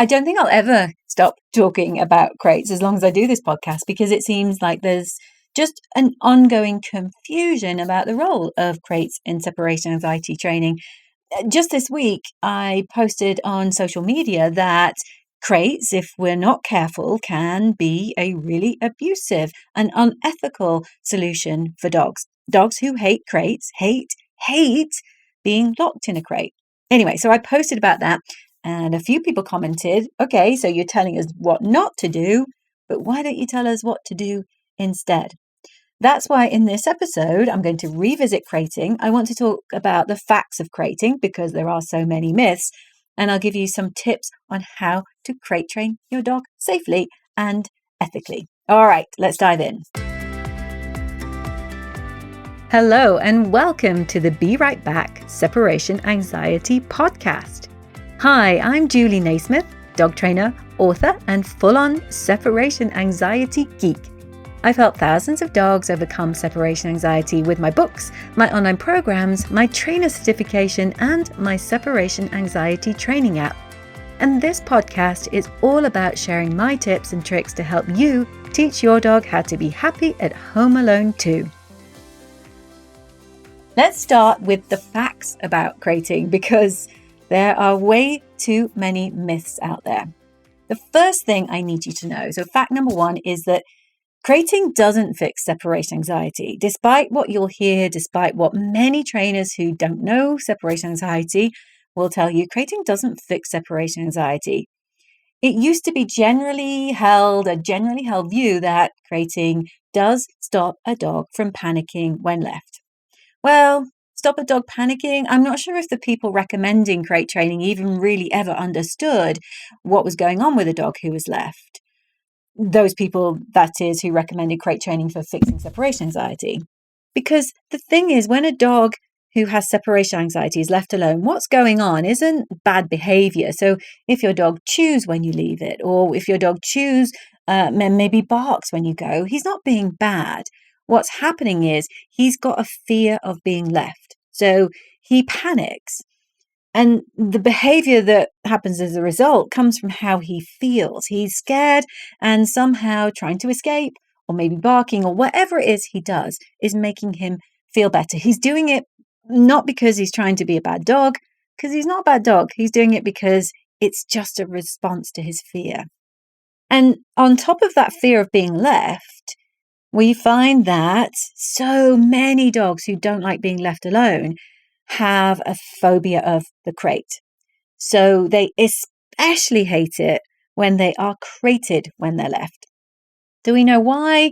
I don't think I'll ever stop talking about crates as long as I do this podcast, because it seems like there's just an ongoing confusion about the role of crates in separation anxiety training. Just this week, I posted on social media that crates, if we're not careful, can be a really abusive and unethical solution for dogs. Dogs who hate crates hate being locked in a crate. Anyway, so I posted about that, and a few people commented, okay, so you're telling us what not to do, but why don't you tell us what to do instead? That's why in this episode, I'm going to revisit crating. I want to talk about the facts of crating because there are so many myths, and I'll give you some tips on how to crate train your dog safely and ethically. All right, let's dive in. Hello, and welcome to the Be Right Back Separation Anxiety Podcast. Hi, I'm Julie Naismith, dog trainer, author, and full-on separation anxiety geek. I've helped thousands of dogs overcome separation anxiety with my books, my online programs, my trainer certification, and my separation anxiety training app. And this podcast is all about sharing my tips and tricks to help you teach your dog how to be happy at home alone too. Let's start with the facts about crating because there are way too many myths out there. The first thing I need you to know, so fact number one, is that crating doesn't fix separation anxiety. Despite what you'll hear, despite what many trainers who don't know separation anxiety will tell you, crating doesn't fix separation anxiety. It used to be a generally held view that crating does stop a dog from panicking when left. Well, stop a dog panicking? I'm not sure if the people recommending crate training even really ever understood what was going on with a dog who was left. Those people, that is, who recommended crate training for fixing separation anxiety. Because the thing is, when a dog who has separation anxiety is left alone, what's going on isn't bad behavior. So if your dog chews when you leave it, or if your dog chews, maybe barks when you go, he's not being bad. What's happening is he's got a fear of being left. So he panics. And the behavior that happens as a result comes from how he feels. He's scared and somehow trying to escape, or maybe barking, or whatever it is he does is making him feel better. He's doing it not because he's trying to be a bad dog, because he's not a bad dog. He's doing it because it's just a response to his fear. And on top of that fear of being left, we find that so many dogs who don't like being left alone have a phobia of the crate. So they especially hate it when they are crated when they're left. Do we know why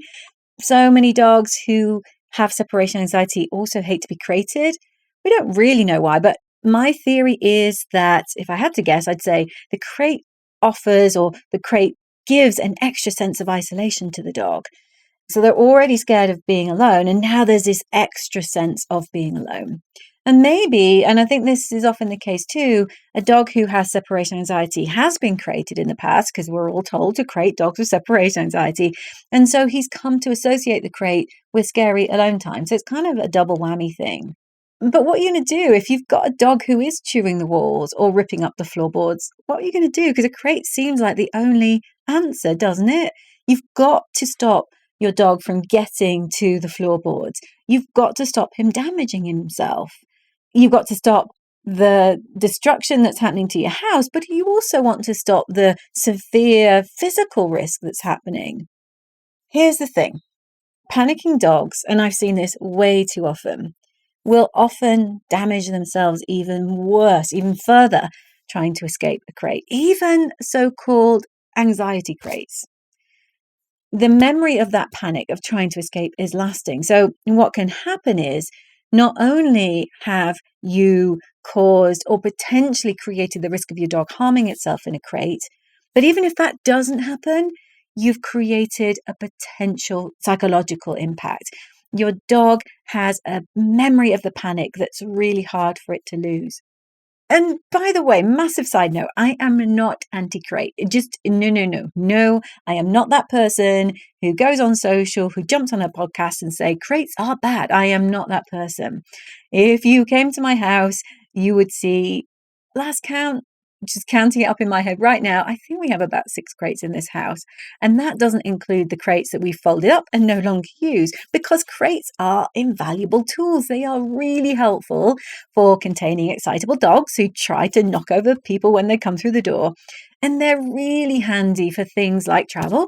so many dogs who have separation anxiety also hate to be crated? We don't really know why, but my theory is that if I had to guess, I'd say the crate offers, or the crate gives, an extra sense of isolation to the dog. So they're already scared of being alone, and now there's this extra sense of being alone. And maybe, and I think this is often the case too, a dog who has separation anxiety has been crated in the past, because we're all told to crate dogs with separation anxiety. And so he's come to associate the crate with scary alone time. So it's kind of a double whammy thing. But what are you going to do if you've got a dog who is chewing the walls or ripping up the floorboards? What are you going to do? Because a crate seems like the only answer, doesn't it? You've got to stop your dog from getting to the floorboards. You've got to stop him damaging himself. You've got to stop the destruction that's happening to your house, but you also want to stop the severe physical risk that's happening. Here's the thing. Panicking dogs, and I've seen this way too often, will often damage themselves even worse, even further, trying to escape a crate, even so-called anxiety crates. The memory of that panic of trying to escape is lasting. So what can happen is not only have you caused or potentially created the risk of your dog harming itself in a crate, but even if that doesn't happen, you've created a potential psychological impact. Your dog has a memory of the panic that's really hard for it to lose. And by the way, massive side note, I am not anti-crate. No, I am not that person who goes on social, who jumps on a podcast and say, crates are bad. I am not that person. If you came to my house, you would see, last count, just counting it up in my head right now, I think we have about 6 crates in this house. And that doesn't include the crates that we folded up and no longer use, because crates are invaluable tools. They are really helpful for containing excitable dogs who try to knock over people when they come through the door. And they're really handy for things like travel,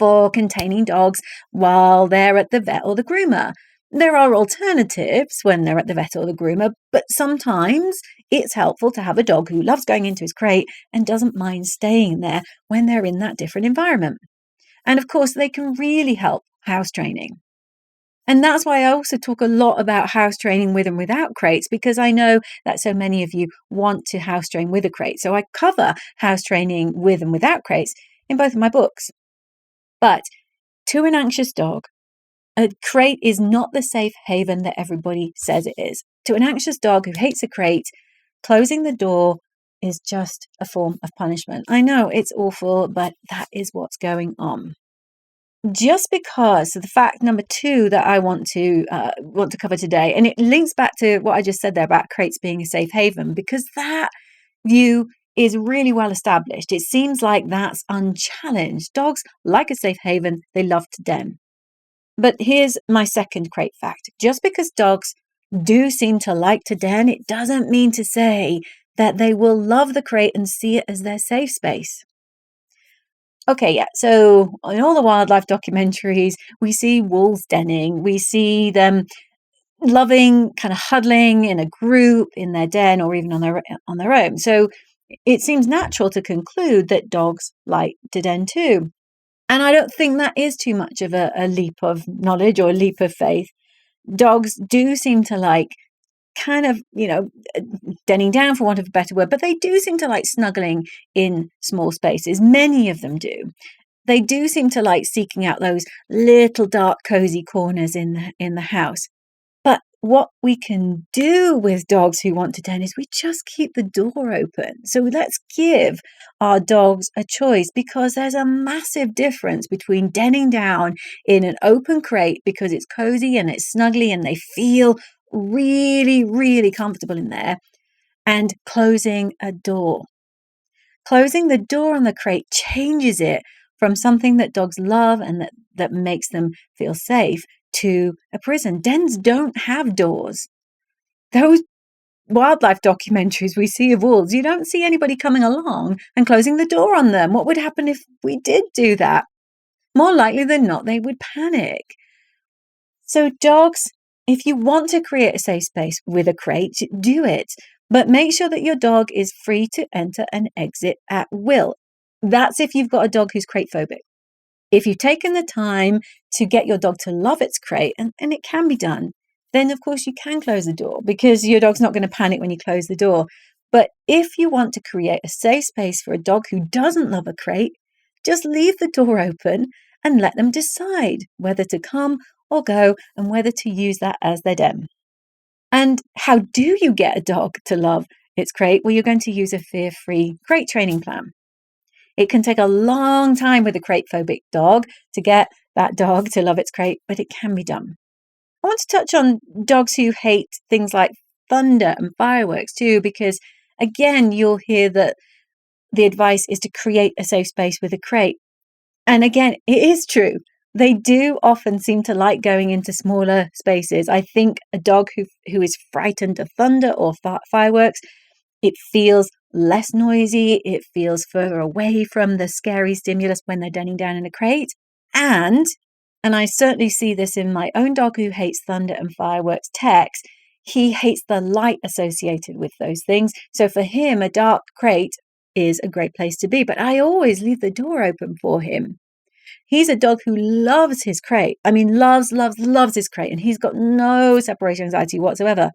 for containing dogs while they're at the vet or the groomer. There are alternatives when they're at the vet or the groomer, but sometimes it's helpful to have a dog who loves going into his crate and doesn't mind staying there when they're in that different environment. And of course, they can really help house training. And that's why I also talk a lot about house training with and without crates, because I know that so many of you want to house train with a crate. So I cover house training with and without crates in both of my books. But to an anxious dog, a crate is not the safe haven that everybody says it is. To an anxious dog who hates a crate, closing the door is just a form of punishment. I know it's awful, but that is what's going on. Just because, so the fact number 2 that I want to cover today, and it links back to what I just said there about crates being a safe haven, because that view is really well established. It seems like that's unchallenged. Dogs like a safe haven, they love to den. But here's my second crate fact. Just because dogs do seem to like to den, it doesn't mean to say that they will love the crate and see it as their safe space. Okay, yeah, so in all the wildlife documentaries, we see wolves denning. We see them loving, kind of huddling in a group in their den or even on their own. So it seems natural to conclude that dogs like to den too. And I don't think that is too much of a leap of knowledge or a leap of faith. Dogs do seem to like kind of, denning down for want of a better word, but they do seem to like snuggling in small spaces. Many of them do. They do seem to like seeking out those little dark, cozy corners in the house. But what we can do with dogs who want to den is we just keep the door open. So let's give our dogs a choice, because there's a massive difference between denning down in an open crate because it's cozy and it's snuggly and they feel really, really comfortable in there, and closing a door. Closing the door on the crate changes it from something that dogs love and that makes them feel safe to a prison. Dens don't have doors. Those wildlife documentaries we see of wolves, you don't see anybody coming along and closing the door on them. What would happen if we did do that? More likely than not, they would panic. So dogs, if you want to create a safe space with a crate, do it. But make sure that your dog is free to enter and exit at will. That's if you've got a dog who's crate phobic. If you've taken the time to get your dog to love its crate, and it can be done, then of course you can close the door, because your dog's not going to panic when you close the door. But if you want to create a safe space for a dog who doesn't love a crate, just leave the door open and let them decide whether to come or go and whether to use that as their den. And how do you get a dog to love its crate? Well, you're going to use a fear-free crate training plan. It can take a long time with a crate phobic dog to get that dog to love its crate, but it can be done. I want to touch on dogs who hate things like thunder and fireworks too, because again, you'll hear that the advice is to create a safe space with a crate. And again, it is true. They do often seem to like going into smaller spaces. I think a dog who is frightened of thunder or fireworks, it feels less noisy. It feels further away from the scary stimulus when they're denning down in a crate. And I certainly see this in my own dog who hates thunder and fireworks, Tex. He hates the light associated with those things. So for him, a dark crate is a great place to be. But I always leave the door open for him. He's a dog who loves his crate. I mean, loves his crate. And he's got no separation anxiety whatsoever.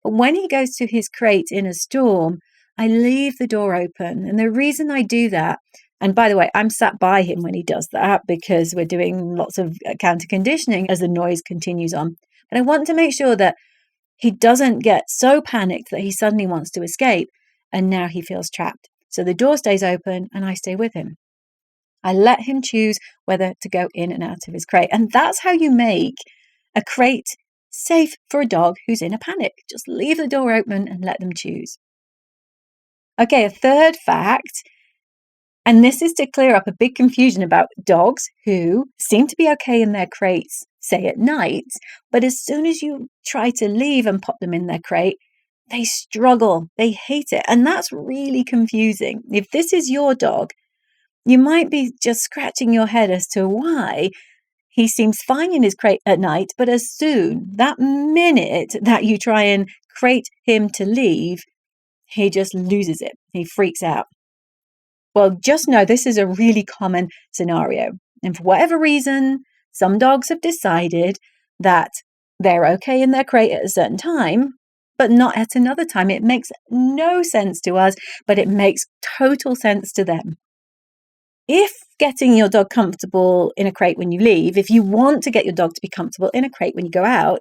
But when he goes to his crate in a storm, I leave the door open. And the reason I do that, and by the way, I'm sat by him when he does that because we're doing lots of counter conditioning as the noise continues on. But I want to make sure that he doesn't get so panicked that he suddenly wants to escape and now he feels trapped. So the door stays open and I stay with him. I let him choose whether to go in and out of his crate. And that's how you make a crate safe for a dog who's in a panic. Just leave the door open and let them choose. Okay, a third fact, and this is to clear up a big confusion about dogs who seem to be okay in their crates, say at night, but as soon as you try to leave and pop them in their crate, they struggle, they hate it, and that's really confusing. If this is your dog, you might be just scratching your head as to why he seems fine in his crate at night, but as soon, that minute that you try and crate him to leave, he just loses it. He freaks out. Well, just know this is a really common scenario. And for whatever reason, some dogs have decided that they're okay in their crate at a certain time, but not at another time. It makes no sense to us, but it makes total sense to them. If getting your dog comfortable in a crate when you leave, if you want to get your dog to be comfortable in a crate when you go out,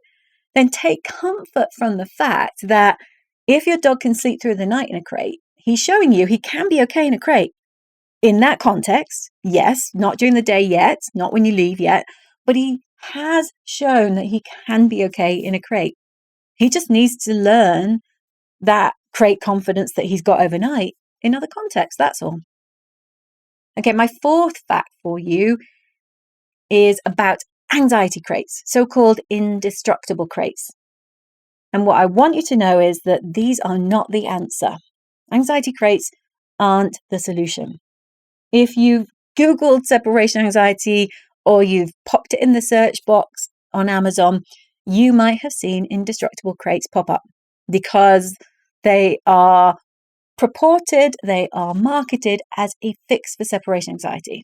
then take comfort from the fact that if your dog can sleep through the night in a crate, he's showing you he can be okay in a crate. In that context, yes, not during the day yet, not when you leave yet, but he has shown that he can be okay in a crate. He just needs to learn that crate confidence that he's got overnight in other contexts, that's all. Okay, my fourth fact for you is about anxiety crates, so-called indestructible crates. And what I want you to know is that these are not the answer. Anxiety crates aren't the solution. If you've Googled separation anxiety or you've popped it in the search box on Amazon, you might have seen indestructible crates pop up because they are they are marketed as a fix for separation anxiety.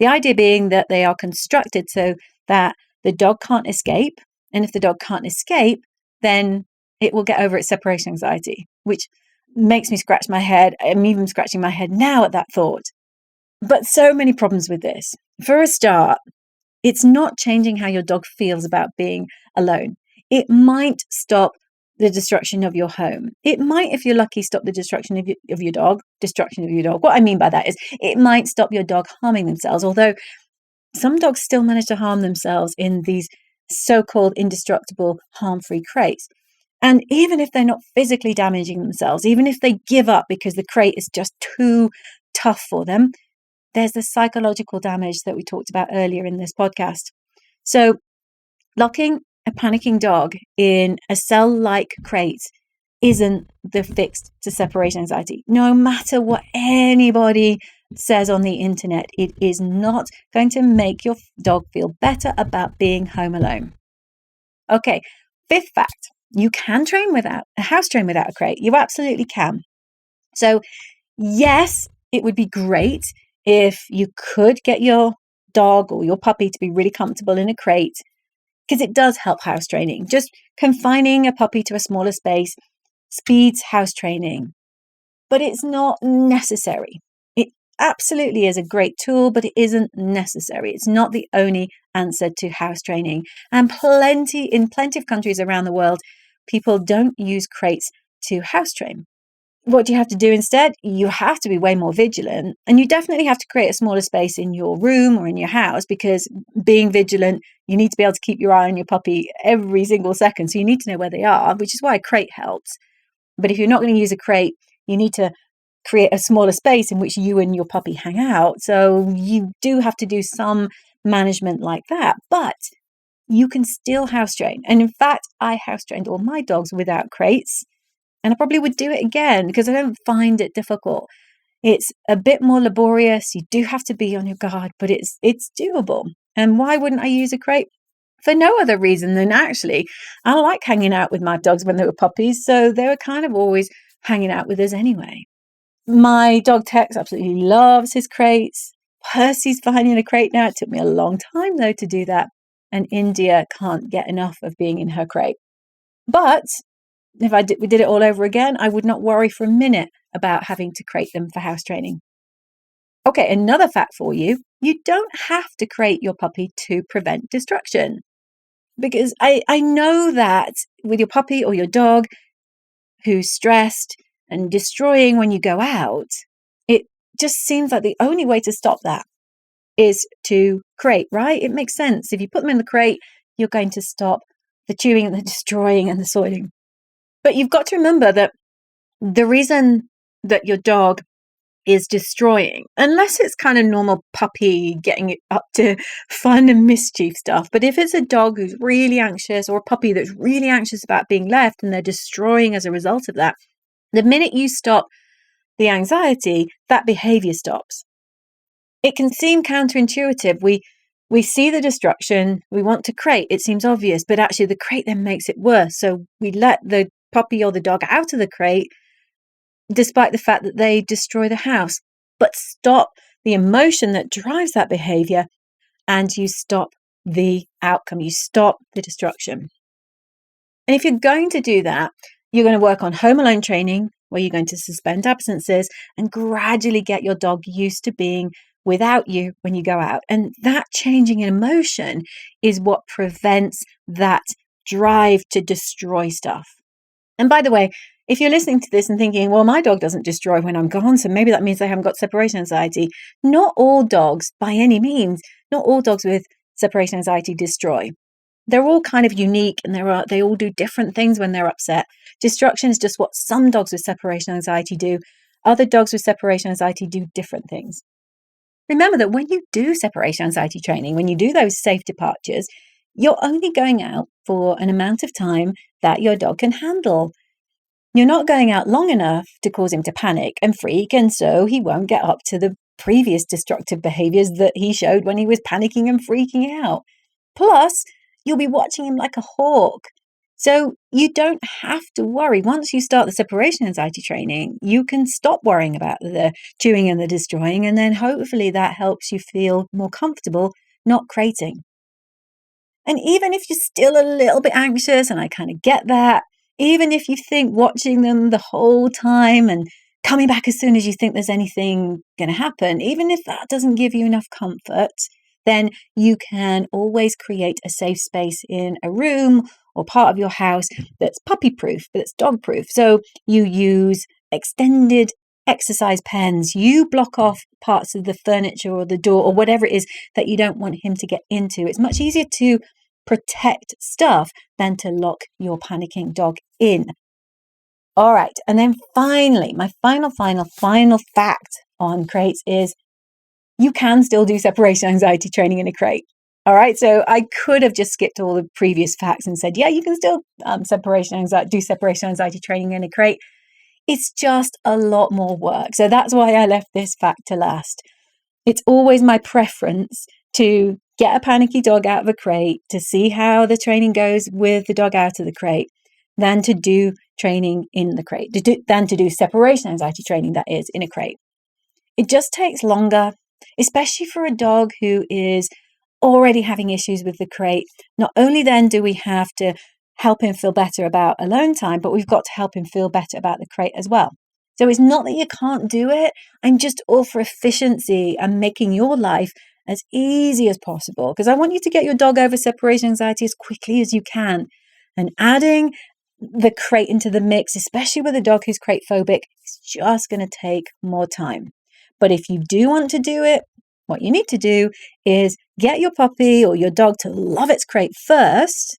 The idea being that they are constructed so that the dog can't escape. And if the dog can't escape, then it will get over its separation anxiety, which makes me scratch my head. I'm even scratching my head now at that thought. But so many problems with this. For a start, it's not changing how your dog feels about being alone. It might stop the destruction of your home. It might, if you're lucky, stop the destruction of your dog. What I mean by that is it might stop your dog harming themselves, although some dogs still manage to harm themselves in these so-called indestructible harm-free crates. And even if they're not physically damaging themselves, even if they give up because the crate is just too tough for them, there's the psychological damage that we talked about earlier in this podcast. So locking a panicking dog in a cell-like crate isn't the fix to separation anxiety. No matter what anybody says on the internet, it is not going to make your dog feel better about being home alone. Okay, fifth fact, you can house train without a crate. You absolutely can. So yes, it would be great if you could get your dog or your puppy to be really comfortable in a crate, because it does help house training. Just confining a puppy to a smaller space speeds house training, but it's not necessary. It absolutely is a great tool, but it isn't necessary. It's not the only answer to house training. And in plenty of countries around the world, people don't use crates to house train. What do you have to do instead? You have to be way more vigilant, and you definitely have to create a smaller space in your room or in your house, because being vigilant, you need to be able to keep your eye on your puppy every single second. So you need to know where they are, which is why a crate helps. But if you're not going to use a crate, you need to create a smaller space in which you and your puppy hang out. So you do have to do some management like that, but you can still house train. And in fact, I house trained all my dogs without crates. And I probably would do it again because I don't find it difficult. It's a bit more laborious. You do have to be on your guard, but it's doable. And why wouldn't I use a crate? For no other reason than actually, I like hanging out with my dogs when they were puppies. So they were kind of always hanging out with us anyway. My dog Tex absolutely loves his crates. Percy's fine in a crate now. It took me a long time though to do that. And India can't get enough of being in her crate. But if we did it all over again, I would not worry for a minute about having to crate them for house training. Okay, another fact for you. You don't have to crate your puppy to prevent destruction. Because I know that with your puppy or your dog who's stressed and destroying when you go out, it just seems like the only way to stop that is to crate, right? It makes sense. If you put them in the crate, you're going to stop the chewing and the destroying and the soiling. But you've got to remember that the reason that your dog is destroying, unless it's kind of normal puppy getting it up to fun and mischief stuff. But if it's a dog who's really anxious, or a puppy that's really anxious about being left and they're destroying as a result of that, the minute you stop the anxiety, that behavior stops. It can seem counterintuitive. We see the destruction, we want to crate, it seems obvious, but actually the crate then makes it worse. So we let the puppy or the dog out of the crate, despite the fact that they destroy the house. But stop the emotion that drives that behavior, and you stop the outcome, you stop the destruction. And if you're going to do that, you're going to work on home alone training, where you're going to suspend absences and gradually get your dog used to being without you when you go out. And that changing in emotion is what prevents that drive to destroy stuff. And by the way, if you're listening to this and thinking, well, my dog doesn't destroy when I'm gone, so maybe that means they haven't got separation anxiety. Not all dogs, by any means, not all dogs with separation anxiety destroy. They're all kind of unique, and they all do different things when they're upset. Destruction is just what some dogs with separation anxiety do. Other dogs with separation anxiety do different things. Remember that when you do separation anxiety training, when you do those safe departures, you're only going out for an amount of time that your dog can handle. You're not going out long enough to cause him to panic and freak, and so he won't get up to the previous destructive behaviors that he showed when he was panicking and freaking out. Plus, you'll be watching him like a hawk. So you don't have to worry. Once you start the separation anxiety training, you can stop worrying about the chewing and the destroying, and then hopefully that helps you feel more comfortable not crating. And even if you're still a little bit anxious, and I kind of get that, even if you think watching them the whole time and coming back as soon as you think there's anything going to happen, even if that doesn't give you enough comfort, then you can always create a safe space in a room or part of your house that's puppy-proof, that's dog-proof. So you use extended exercise pens, you block off parts of the furniture or the door or whatever it is that you don't want him to get into. It's much easier to protect stuff than to lock your panicking dog in. All right, and then finally, my final fact on crates is you can still do separation anxiety training in a crate. All right, so I could have just skipped all the previous facts and said, yeah, you can still do separation anxiety training in a crate. It's just a lot more work. So that's why I left this fact to last. It's always my preference to get a panicky dog out of a crate to see how the training goes with the dog out of the crate than to do training in the crate, than to do separation anxiety training, that is, in a crate. It just takes longer, especially for a dog who is already having issues with the crate. Not only then do we have to help him feel better about alone time, but we've got to help him feel better about the crate as well. So it's not that you can't do it. I'm just all for efficiency and making your life as easy as possible, because I want you to get your dog over separation anxiety as quickly as you can. And adding the crate into the mix, especially with a dog who's crate phobic, is just going to take more time. But if you do want to do it, what you need to do is get your puppy or your dog to love its crate first.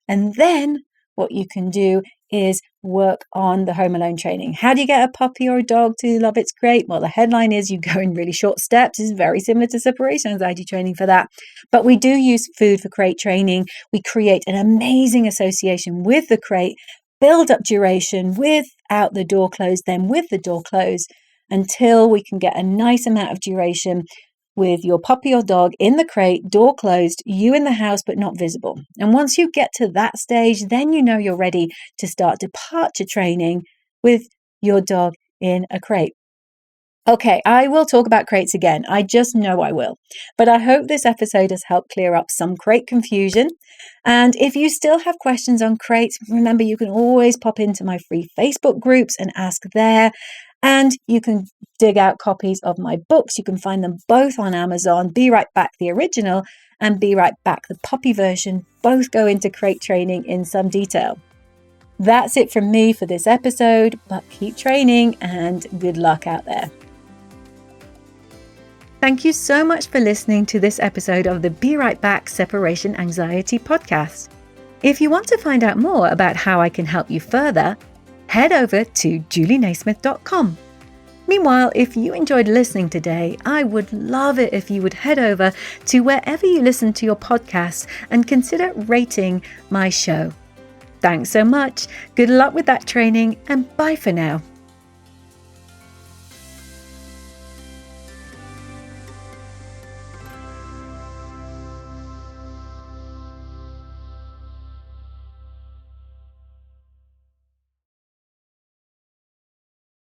And then what you can do is work on the home alone training. How do you get a puppy or a dog to love its crate? Well, the headline is you go in really short steps. It's very similar to separation anxiety training for that. But we do use food for crate training. We create an amazing association with the crate, build up duration without the door closed, then with the door closed, until we can get a nice amount of duration with your puppy or dog in the crate, door closed, you in the house but not visible. And once you get to that stage, then you know you're ready to start departure training with your dog in a crate. Okay, I will talk about crates again. I just know I will. But I hope this episode has helped clear up some crate confusion. And if you still have questions on crates, remember you can always pop into my free Facebook groups and ask there. And you can dig out copies of my books. You can find them both on Amazon. Be Right Back, the original, and Be Right Back, the puppy version. Both go into crate training in some detail. That's it from me for this episode, but keep training and good luck out there. Thank you so much for listening to this episode of the Be Right Back Separation Anxiety podcast. If you want to find out more about how I can help you further, head over to julienaismith.com. Meanwhile, if you enjoyed listening today, I would love it if you would head over to wherever you listen to your podcasts and consider rating my show. Thanks so much. Good luck with that training, and bye for now.